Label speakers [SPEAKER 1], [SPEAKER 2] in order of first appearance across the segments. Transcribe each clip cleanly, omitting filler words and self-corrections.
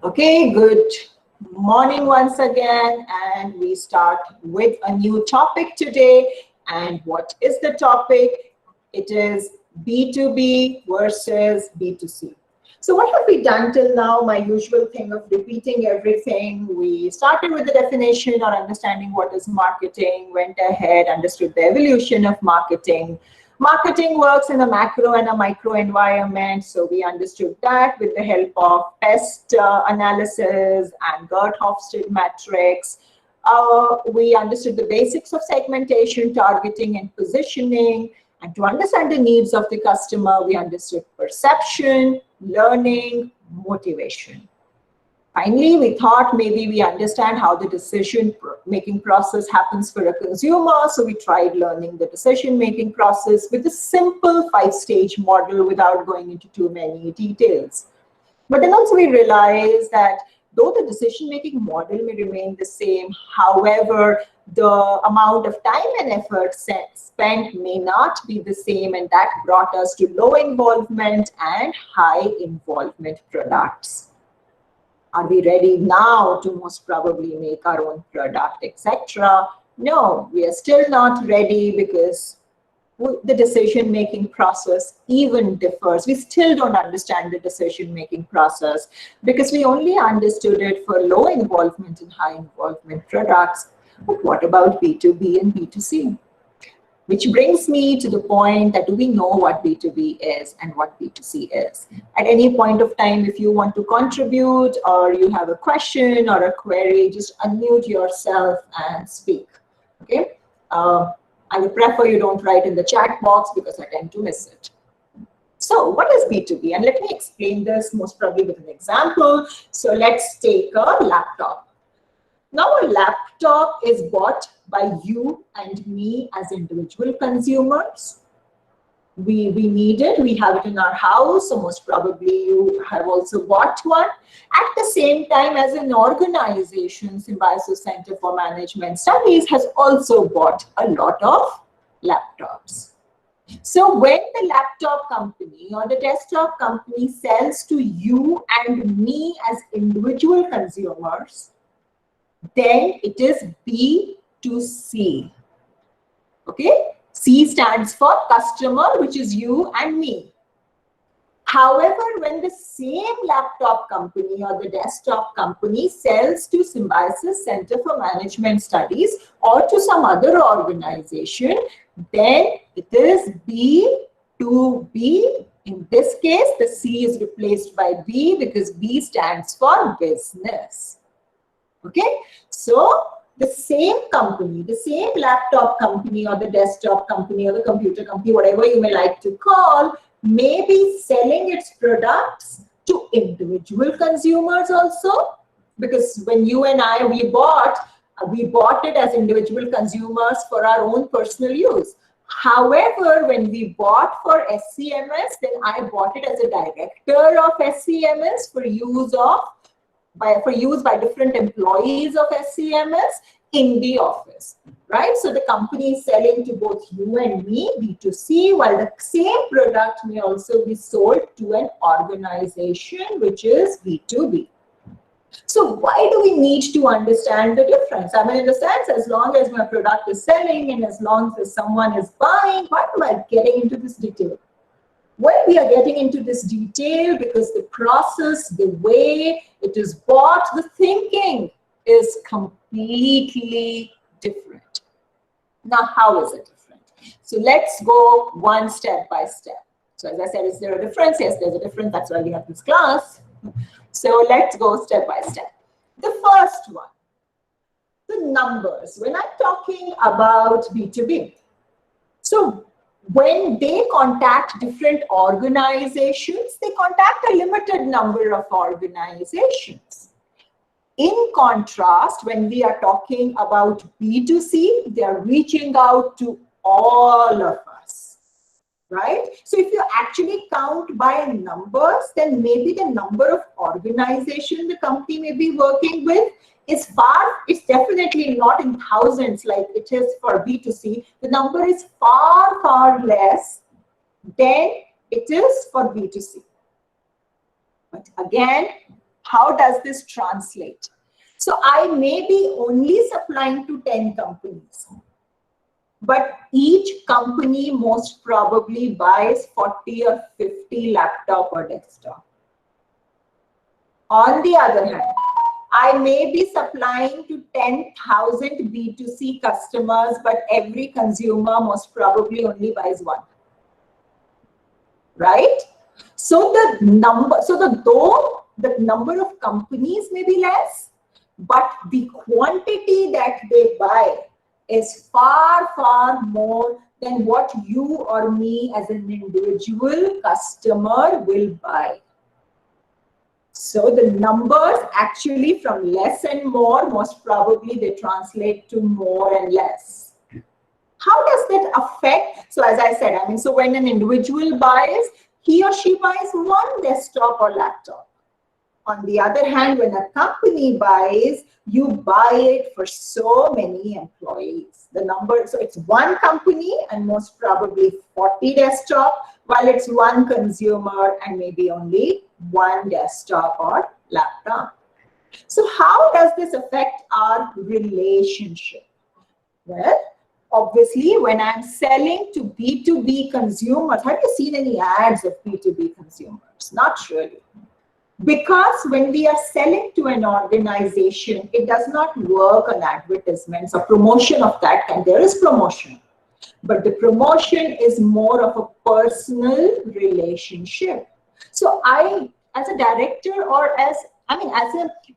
[SPEAKER 1] Okay, good morning once again, and we start with a new topic today. And what is the topic? It is B2B versus B2C. So what have we done till now? My usual thing of repeating everything. We started with the definition or understanding what is marketing, went ahead, understood the evolution of marketing. Marketing works in a macro and a micro environment. So we understood that with the help of pest analysis and Gert-Hofstede matrix. We understood the basics of segmentation, targeting, and positioning. And to understand the needs of the customer, we understood perception, learning, motivation. Finally, we thought maybe we understand how the decision-making process happens for a consumer. So we tried learning the decision-making process with a simple 5-stage model without going into too many details. But then also we realized that though the decision-making model may remain the same, however, the amount of time and effort spent may not be the same, and that brought us to low involvement and high involvement products. Are we ready now to most probably make our own product, etc.? No, we are still not ready because the decision-making process even differs. We still don't understand the decision-making process because we only understood it for low involvement and high involvement products. But what about B2B and B2C? Which brings me to the point that do we know what B2B is and what B2C is? At any point of time, if you want to contribute or you have a question or a query, just unmute yourself and speak, okay? I would prefer you don't write in the chat box because I tend to miss it. So what is B2B? And let me explain this most probably with an example. So let's take a laptop. Now a laptop is bought by you and me as individual consumers. We need it, we have it in our house, so most probably you have also bought one. At the same time, as an organization, Symbiosis Center for Management Studies has also bought a lot of laptops. So when the laptop company or the desktop company sells to you and me as individual consumers, then it is B2C. Okay? C stands for customer, which is you and me. However, when the same laptop company or the desktop company sells to Symbiosis Center for Management Studies or to some other organization, then it is B2B. In this case, the C is replaced by B because B stands for business. Okay, so the same company, the same laptop company or the desktop company or the computer company, whatever you may like to call, may be selling its products to individual consumers also. Because when you and I, we bought it as individual consumers for our own personal use. However, when we bought for SCMS, then I bought it as a director of SCMS for use by different employees of SCMS in the office, right? So the company is selling to both you and me, B2C, while the same product may also be sold to an organization, which is B2B. So why do we need to understand the difference? I mean, in the sense, as long as my product is selling and as long as someone is buying, why am I getting into this detail? Well, we are getting into this detail because the process, the way it is bought, the thinking is completely different. Now, how is it different? So let's go one step by step. So as I said, is there a difference? Yes, there's a difference. That's why we have this class. So let's go step by step. The first one, the numbers. When I'm talking about B2B, so when they contact different organizations, they contact a limited number of organizations. In contrast, when we are talking about B2C, they are reaching out to all of us, right? So if you actually count by numbers, then maybe the number of organizations the company may be working with is it's definitely not in thousands like it is for B2C. The number is far, far less than it is for B2C. But again, How does this translate? So I may be only supplying to 10 companies, but each company most probably buys 40 or 50 laptop or desktop. On the other hand, I may be supplying to 10,000 B2C customers, but every consumer most probably only buys one. Right? So though the number of companies may be less, but the quantity that they buy is far, far more than what you or me as an individual customer will buy. So the numbers actually from less and more, most probably they translate to more and less. How does that affect? So as I said, so when an individual buys, he or she buys one desktop or laptop. On the other hand, when a company buys, you buy it for so many employees. The number, so it's one company and most probably 40 desktop, while it's one consumer and maybe only one desktop or laptop. So how does this affect our relationship? Well, obviously, when I'm selling to B2B consumers, have you seen any ads of B2B consumers? Not really. Because when we are selling to an organization, it does not work on advertisements or promotion of that kind. There is promotion. But the promotion is more of a personal relationship. So I, as a director or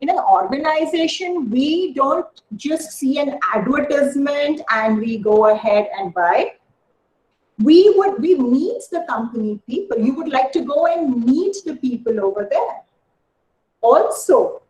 [SPEAKER 1] in an organization, we don't just see an advertisement and we go ahead and buy. We meet the company people. You would like to go and meet the people over there. Also,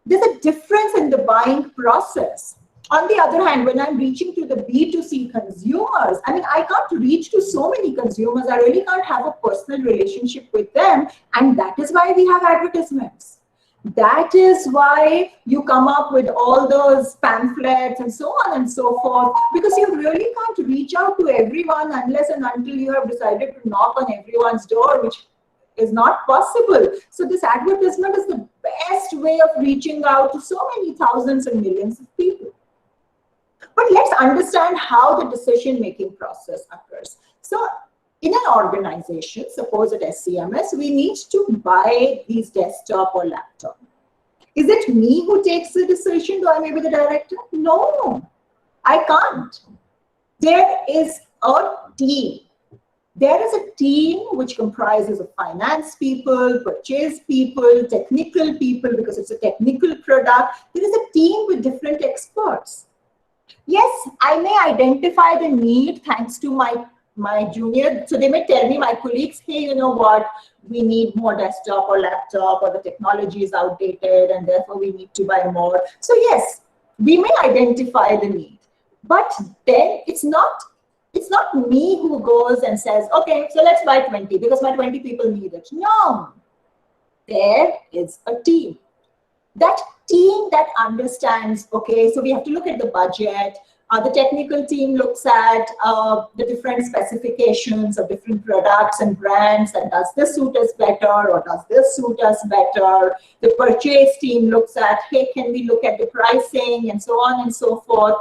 [SPEAKER 1] there's a difference in the buying process. On the other hand, when I'm reaching to the B2C consumers, I can't reach to so many consumers. I really can't have a personal relationship with them. And that is why we have advertisements. That is why you come up with all those pamphlets and so on and so forth, because you really can't reach out to everyone unless and until you have decided to knock on everyone's door, which is not possible. So this advertisement is the best way of reaching out to so many thousands and millions of people. But let's understand how the decision-making process occurs. So in an organization, suppose at SCMS, we need to buy these desktop or laptop. Is it me who takes the decision? Do I may be the director? No, I can't. There is a team. There is a team which comprises of finance people, purchase people, technical people, because it's a technical product. There is a team with different experts. Yes, I may identify the need thanks to my junior. So they may tell me, my colleagues, hey, you know what, we need more desktop or laptop, or the technology is outdated and therefore we need to buy more. So yes, we may identify the need, but then it's not me who goes and says, okay, so let's buy 20 because my 20 people need it. No, there is a team. That team that understands, okay, so we have to look at the budget. The technical team looks at the different specifications of different products and brands, and does this suit us better or does this suit us better? The purchase team looks at, hey, can we look at the pricing and so on and so forth?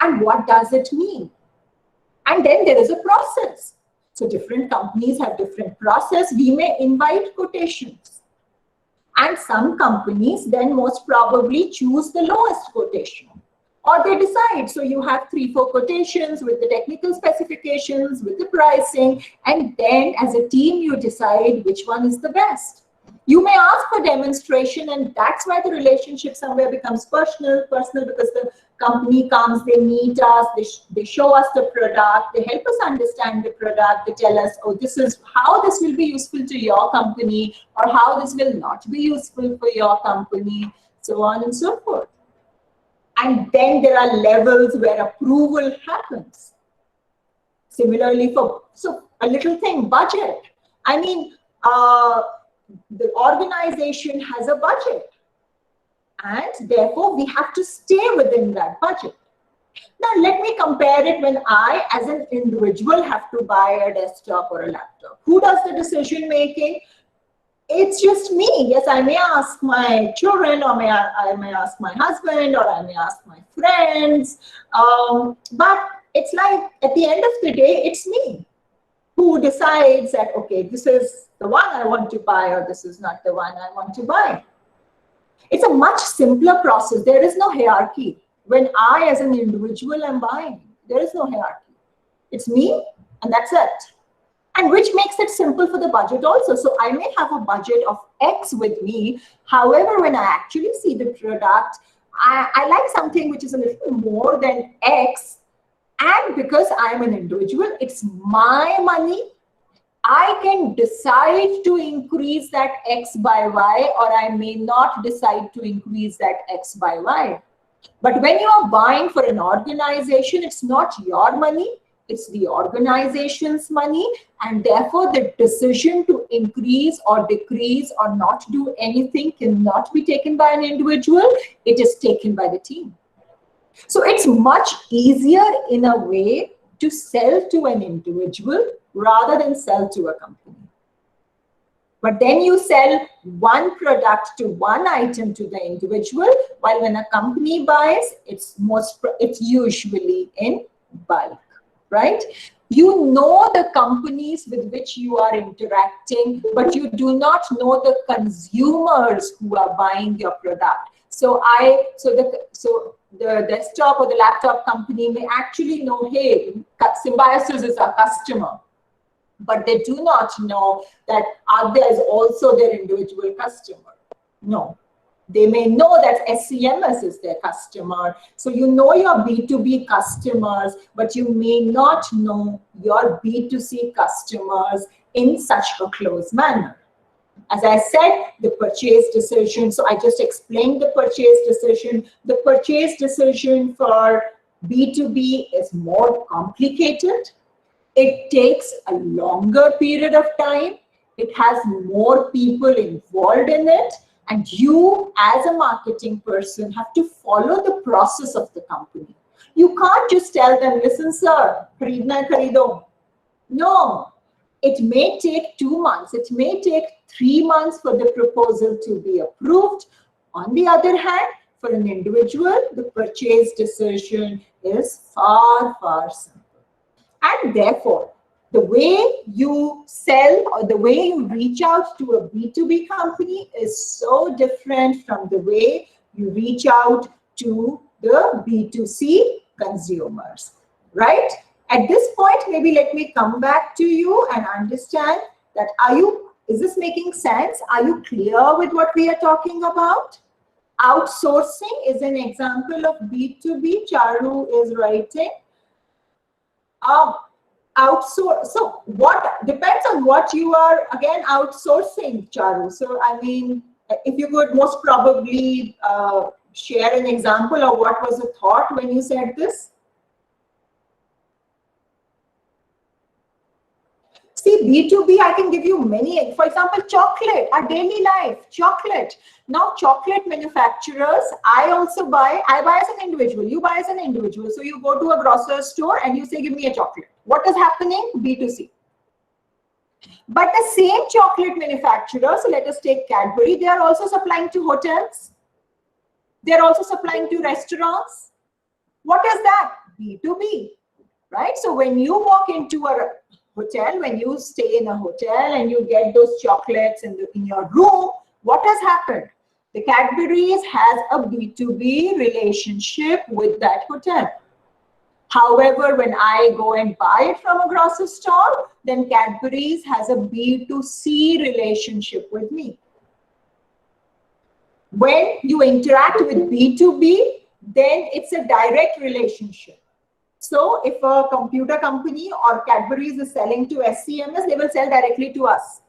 [SPEAKER 1] And what does it mean? And then there is a process. So different companies have different process. We may invite quotations. And some companies then most probably choose the lowest quotation. Or they decide, so you have 3-4 quotations with the technical specifications, with the pricing, and then as a team you decide which one is the best. You may ask for demonstration, and that's why the relationship somewhere becomes personal because the company comes, they meet us, they show us the product, they help us understand the product, they tell us, oh, this is how this will be useful to your company, or how this will not be useful for your company, so on and so forth. And then there are levels where approval happens. Similarly, so a little thing, budget. The organization has a budget, and therefore we have to stay within that budget. Now, let me compare it when I, as an individual, have to buy a desktop or a laptop. Who does the decision making? It's just me. Yes, I may ask my children, or I may ask my husband, or I may ask my friends. But it's like at the end of the day, it's me who decides that, okay, this is the one I want to buy, or this is not the one I want to buy. It's a much simpler process. There is no hierarchy. When I, as an individual, am buying, there is no hierarchy. It's me, and that's it. And which makes it simple for the budget also. So I may have a budget of X with me. However, when I actually see the product, I like something which is a little more than X. And because I'm an individual, it's my money. I can decide to increase that X by Y, or I may not decide to increase that X by Y. But when you are buying for an organization, it's not your money, it's the organization's money. And therefore, the decision to increase or decrease or not do anything cannot be taken by an individual. It is taken by the team. So it's much easier in a way to sell to an individual rather than sell to a company. But then you sell one product to one item to the individual, while when a company buys, it's usually in bulk, right? You know the companies with which you are interacting, but you do not know the consumers who are buying your product. So the desktop or the laptop company may actually know, hey, Symbiosis is our customer, but they do not know that others also their individual customer. No. They may know that SCMS is their customer. So you know your B2B customers, but you may not know your B2C customers in such a close manner. As I said, the purchase decision, so I just explained the purchase decision. The purchase decision for B2B is more complicated. It takes a longer period of time. It has more people involved in it. And you, as a marketing person, have to follow the process of the company. You can't just tell them, listen, sir, khareedna hai, kharido. No, it may take 2 months. It may take 3 months for the proposal to be approved. On the other hand, for an individual, the purchase decision is far, far simpler. And therefore, the way you sell or the way you reach out to a B2B company is so different from the way you reach out to the B2C consumers, right? At this point, maybe let me come back to you and understand that is this making sense? Are you clear with what we are talking about? Outsourcing is an example of B2B. Charu is writing. Outsource. So what depends on what you are again outsourcing, Charu. So I mean, if you could most probably share an example of what was the thought when you said this. See, B2B, I can give you many. For example, chocolate, our daily life, chocolate. Now, chocolate manufacturers, I buy as an individual. You buy as an individual. So you go to a grocer's store and you say, give me a chocolate. What is happening? B2C. But the same chocolate manufacturers, so let us take Cadbury, they are also supplying to hotels. They are also supplying to restaurants. What is that? B2B, right? So when you walk into a hotel, when you stay in a hotel and you get those chocolates in your room, what has happened? The Cadbury's has a B2B relationship with that hotel. However, when I go and buy it from a grocery store, then Cadbury's has a B2C relationship with me. When you interact with B2B, then it's a direct relationship. So if a computer company or Cadbury's is selling to SCMS, they will sell directly to us.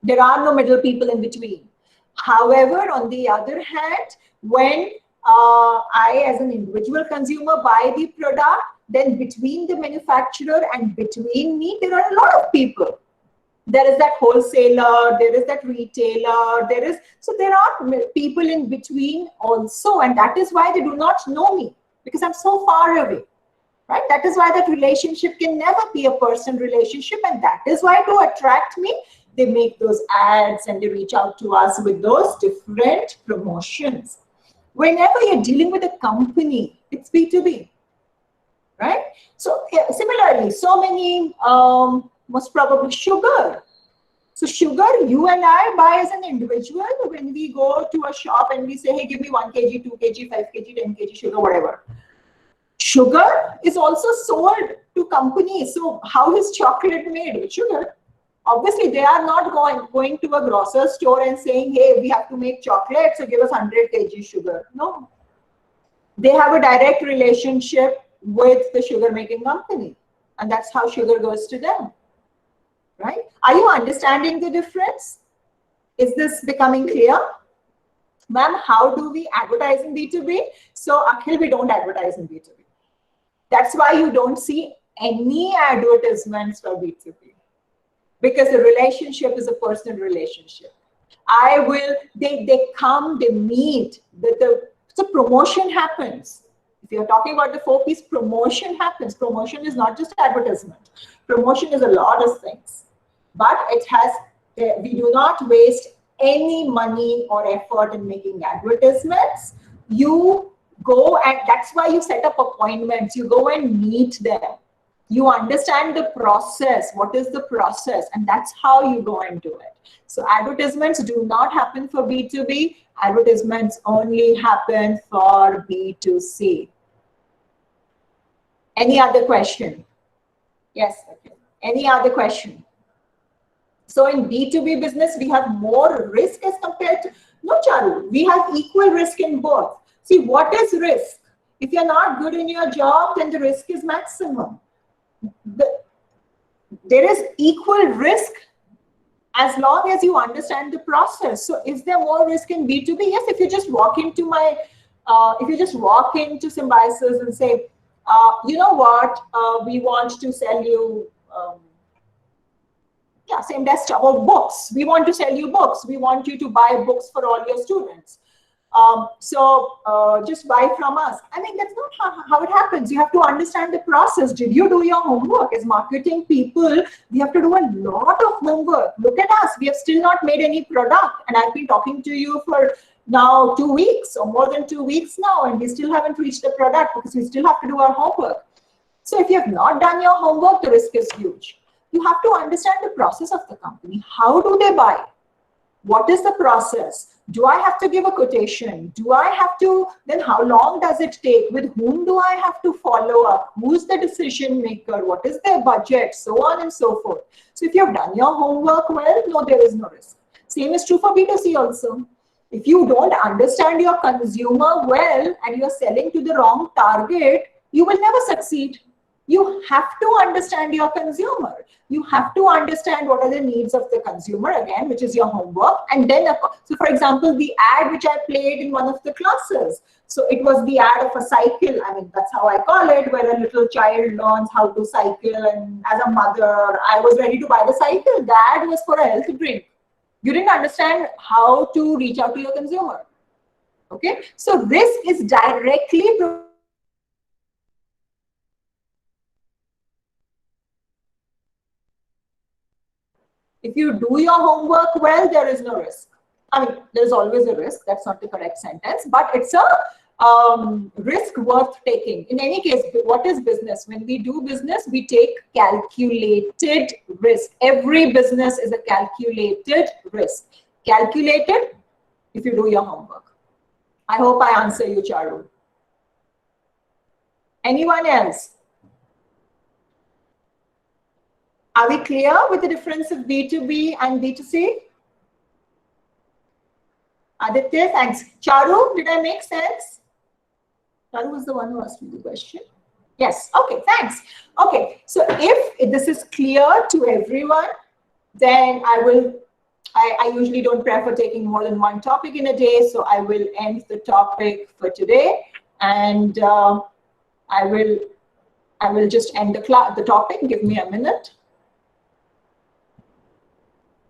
[SPEAKER 1] There are no middle people in between. However, on the other hand, when I, as an individual consumer, buy the product, then between the manufacturer and between me, there are a lot of people. There is that wholesaler, there is that retailer, so there are people in between also, and that is why they do not know me, because I'm so far away, right? That is why that relationship can never be a person relationship, and that is why to attract me, they make those ads and they reach out to us with those different promotions. Whenever you're dealing with a company, it's B2B, right? So yeah, similarly, so many, most probably sugar. So sugar, you and I buy as an individual when we go to a shop and we say, hey, give me 1 kg, 2 kg, 5 kg, 10 kg sugar, whatever. Sugar is also sold to companies. So how is chocolate made with sugar? Obviously, they are not going to a grocery store and saying, hey, we have to make chocolate, so give us 100 kg sugar. No. They have a direct relationship with the sugar making company. And that's how sugar goes to them. Right? Are you understanding the difference? Is this becoming clear? Ma'am, how do we advertise in B2B? So, Akhil, we don't advertise in B2B. That's why you don't see any advertisements for B2B. Because the relationship is a personal relationship. They come, they meet, so promotion happens. If you're talking about the 4 P's, promotion happens. Promotion is not just advertisement. Promotion is a lot of things. But we do not waste any money or effort in making advertisements. You go, and that's why you set up appointments. You go and meet them. You understand the process. What is the process? And that's how you go and do it. So advertisements do not happen for B2B. Advertisements only happen for B2C. Any other question? Yes. Okay. Any other question? So in B2B business, we have more risk as compared to, no, Charu, we have equal risk in both. See, what is risk? If you're not good in your job, then the risk is maximum. There is equal risk as long as you understand the process. So is there more risk in B2B? Yes, if you just walk into Symbiosis and say, you know what, we want to sell you, same desktop or books. We want to sell you books. We want you to buy books for all your students. Just buy from us. I mean, that's not how it happens. You have to understand the process. Did you do your homework? As marketing people, we have to do a lot of homework. Look at us. We have still not made any product. And I've been talking to you for now 2 weeks or more than 2 weeks now, and we still haven't reached the product because we still have to do our homework. So if you have not done your homework, the risk is huge. You have to understand the process of the company. How do they buy? What is the process? Do I have to give a quotation? Do I have to, then how long does it take? With whom do I have to follow up? Who's the decision maker? What is their budget? So on and so forth. So if you have done your homework well, no, there is no risk. Same is true for B2C also. If you don't understand your consumer well and you're selling to the wrong target, you will never succeed. You have to understand your consumer. You have to understand what are the needs of the consumer, again, which is your homework. And then, so for example, the ad which I played in one of the classes. So it was the ad of a cycle. I mean, that's how I call it, where a little child learns how to cycle. And as a mother, I was ready to buy the cycle. The ad was for a health drink. You didn't understand how to reach out to your consumer. Okay. So risk is directly if you do your homework well, there is no risk. I mean, there's always a risk. That's not the correct sentence, but it's a risk worth taking. In any case, what is business? When we do business, we take calculated risk. Every business is a calculated risk. Calculated if you do your homework. I hope I answer you, Charu. Anyone else? Are we clear with the difference of B2B and B2C? Aditya, thanks. Charu, did I make sense? Charu was the one who asked me the question. Yes, okay, thanks. Okay, so if this is clear to everyone, then I usually don't prefer taking more than one topic in a day, so I will end the topic for today, and I will just end the topic. Give me a minute.